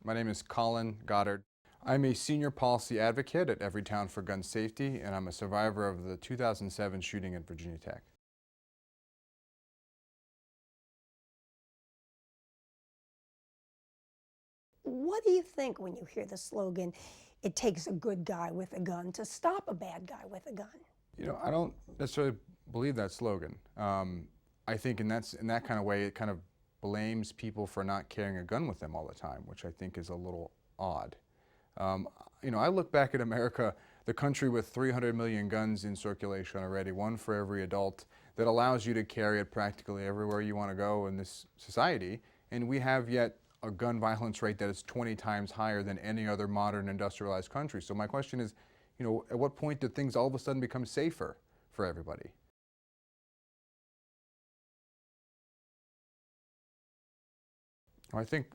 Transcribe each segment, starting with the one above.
My name is Colin Goddard. I'm a senior policy advocate at Everytown for gun safety, and I'm a survivor of the 2007 shooting at Virginia Tech. What do you think when you hear the slogan, "It takes a good guy with a gun to stop a bad guy with a gun"? I don't necessarily believe that slogan. I think in that kind of way, it kind of blames people for not carrying a gun with them all the time, which I think is a little odd. I look back at America, the country with 300 million guns in circulation already, one for every adult, that allows you to carry it practically everywhere you want to go in this society, and we have yet a gun violence rate that is 20 times higher than any other modern industrialized country. So my question is, at what point did things all of a sudden become safer for everybody? Well, I think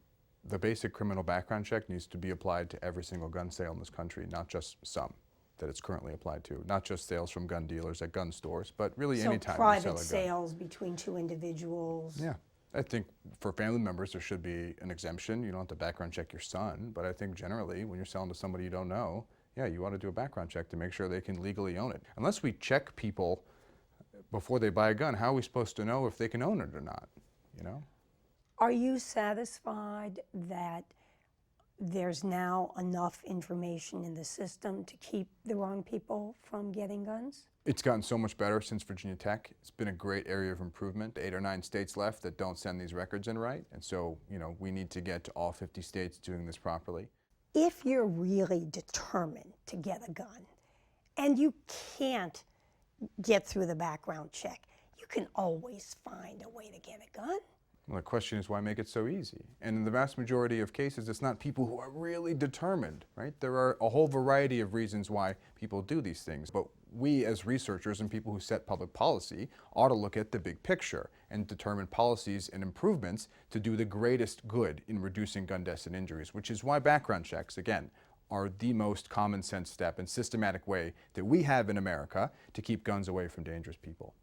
the basic criminal background check needs to be applied to every single gun sale in this country, not just some that it's currently applied to, not just sales from gun dealers at gun stores, but really So any time you private sell a gun. sales between two individuals. Yeah. I think for family members, there should be an exemption. You don't have to background check your son, but I think generally when you're selling to somebody you don't know, yeah, you want to do a background check to make sure they can legally own it. Unless we check people before they buy a gun, how are we supposed to know if they can own it or not, you know? Are you satisfied that there's now enough information in the system to keep the wrong people from getting guns? It's gotten so much better since Virginia Tech. It's been a great area of improvement. 8 or 9 states left that don't send these records in right. And so, we need to get to all 50 states doing this properly. If you're really determined to get a gun and you can't get through the background check, you can always find a way to get a gun. Well, the question is, why make it so easy? And in the vast majority of cases, it's not people who are really determined, right? There are a whole variety of reasons why people do these things. But we as researchers and people who set public policy ought to look at the big picture and determine policies and improvements to do the greatest good in reducing gun deaths and injuries, which is why background checks, again, are the most common sense step and systematic way that we have in America to keep guns away from dangerous people.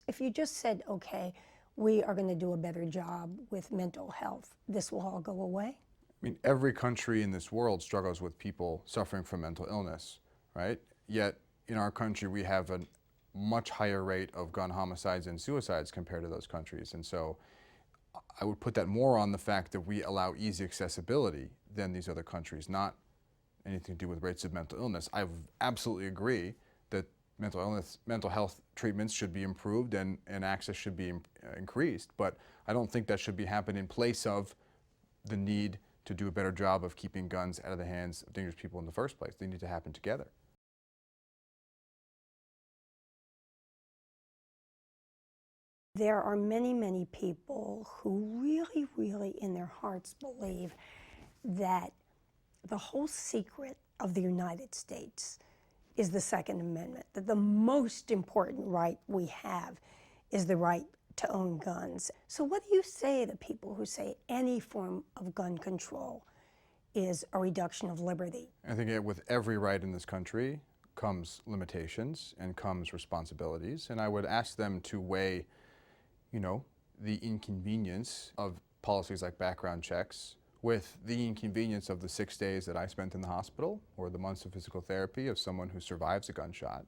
If you just said, okay, we are going to do a better job with mental health, this will all go away? I mean, every country in this world struggles with people suffering from mental illness, right? Yet, in our country, we have a much higher rate of gun homicides and suicides compared to those countries. And so I would put that more on the fact that we allow easy accessibility than these other countries, not anything to do with rates of mental illness. I absolutely agree that mental health treatments should be improved and access should be increased, but I don't think that should be happening in place of the need to do a better job of keeping guns out of the hands of dangerous people in the first place. They need to happen together. There are many, many people who really, really in their hearts believe that the whole secret of the United States is the Second Amendment, that the most important right we have is the right to own guns. So what do you say to people who say any form of gun control is a reduction of liberty? I think with every right in this country comes limitations and comes responsibilities, and I would ask them to weigh, the inconvenience of policies like background checks with the inconvenience of the 6 days that I spent in the hospital or the months of physical therapy of someone who survives a gunshot.